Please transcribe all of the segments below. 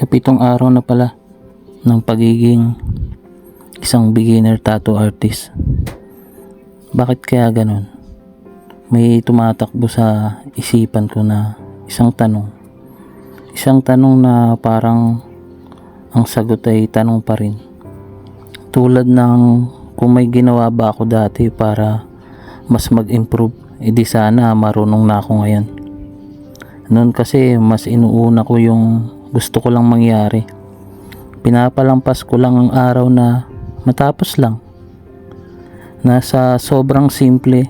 Ikapitong araw na pala ng pagiging isang beginner tattoo artist. Bakit kaya ganun? May tumatakbo sa isipan ko na isang tanong. Isang tanong na parang ang sagot ay tanong pa rin. Tulad ng kung may ginawa ba ako dati para mas mag-improve, edi sana marunong na ako ngayon. Noon kasi mas inuuna ko yung gusto ko lang mangyari. Pinapalampas ko lang ang araw na matapos lang. Nasa sobrang simple.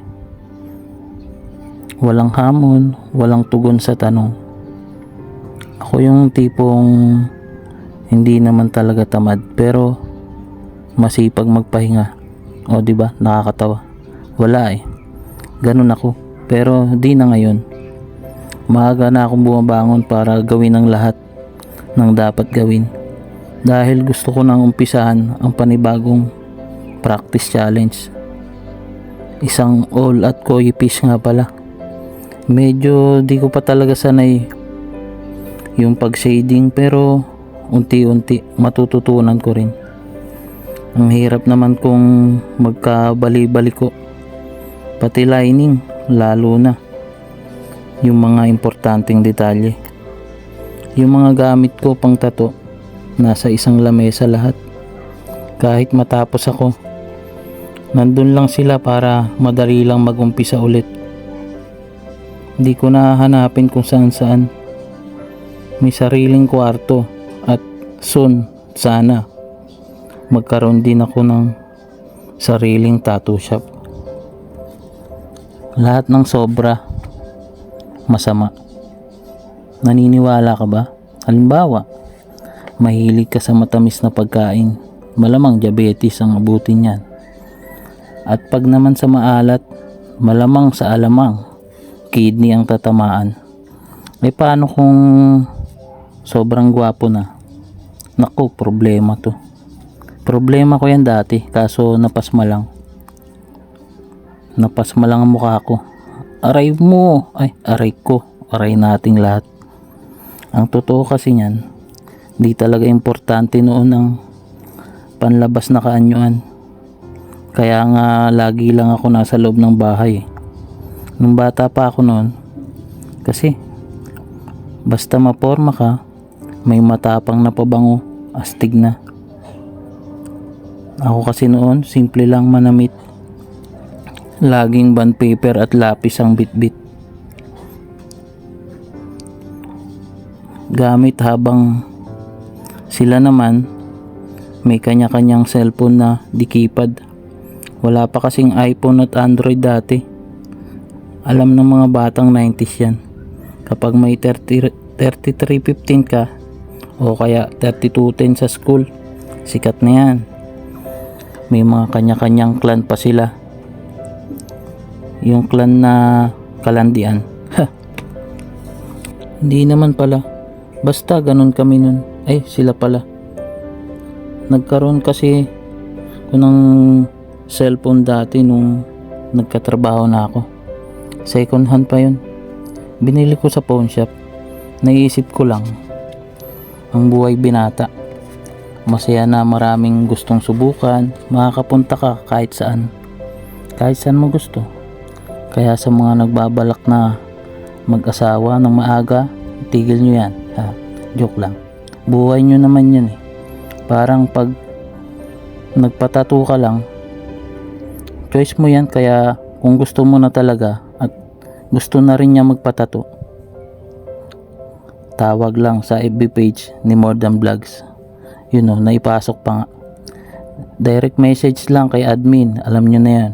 Walang hamon, walang tugon sa tanong. Ako yung tipong hindi naman talaga tamad pero masipag magpahinga. O di ba? Nakakatawa. Wala eh. Ganun ako. Pero di na ngayon. Maaga na akong bumabangon para gawin ang lahat ng dapat gawin. Dahil gusto ko nang umpisahan ang panibagong practice challenge. Isang all at koi fish nga pala. Medyo di ko pa talaga sanay yung pag shading pero unti-unti matututunan ko rin. Ang hirap naman kung magkabali-baliko. Pati lining lalo na. Yung mga importanteng detalye. Yung mga gamit ko pang tato nasa isang lamesa lahat. Kahit matapos ako, nandun lang sila para madali lang mag-umpisa ulit. Hindi ko na hanapin kung saan saan. May sariling kwarto at soon sana magkaroon din ako ng sariling tattoo shop. Lahat ng sobra masama. Naniniwala ka ba? Halimbawa, mahilig ka sa matamis na pagkain, malamang diabetes ang abutin yan. At pag naman sa maalat, malamang sa alamang kidney ang tatamaan. Eh paano kung sobrang gwapo na? Naku, problema to. Problema ko yan dati, kaso napasma lang. Napasma lang ang mukha ko. Aray mo, ay aray ko, aray nating lahat. Ang totoo kasi niyan, di talaga importante noon ang panlabas na kaanyuan. Kaya nga lagi lang ako nasa loob ng bahay. Nung bata pa ako noon, kasi basta maporma ka, may matapang na pabango, astig na. Ako kasi noon, simple lang manamit. Laging bond paper at lapis ang bitbit. Gamit habang sila naman may kanya-kanyang cellphone na di keypad. Wala pa kasing iPhone at Android dati. Alam ng mga batang 90s yan. Kapag may 3315 ka o kaya 3210 sa school, sikat na yan. May mga kanya-kanyang clan pa sila. Yung clan na kalandian. Hindi naman pala. Basta ganun kami nun. Ay, sila pala. Nagkaroon kasi ko ng cellphone dati nung nagkatrabaho na ako. Second hand pa yun. Binili ko sa pawn shop. Naisip ko lang, ang buhay binata. Masaya na, maraming gustong subukan. Makakapunta ka kahit saan. Kahit saan mo gusto. Kaya sa mga nagbabalak na mag-asawa ng maaga, tigil nyo yan. Joke lang. Buhay nyo naman yan eh. Parang pag nagpatato ka lang, choice mo yan. Kaya kung gusto mo na talaga at gusto na rin niya magpatato, tawag lang sa FB page ni More Than Vlogs. Yun o, naipasok pa nga. Direct message lang kay admin. Alam nyo na yan.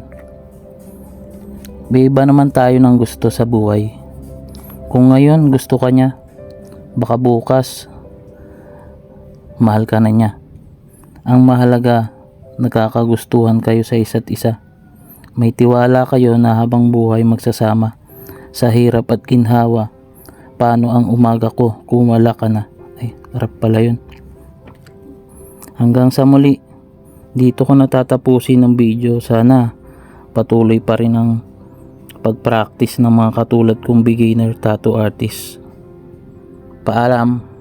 Iba naman tayo ng gusto sa buhay. Kung ngayon gusto ka niya, baka bukas mahal ka na niya. Ang mahalaga, nagkakagustuhan kayo sa isa't isa. May tiwala kayo na habang buhay magsasama sa hirap at ginhawa. Paano ang umaga ko kung wala ka na? Ay, rap pala yun. Hanggang sa muli, dito ko natatapusin ng video. Sana patuloy pa rin ang pag-practice ng mga katulad kong beginner tattoo artist. Paalam.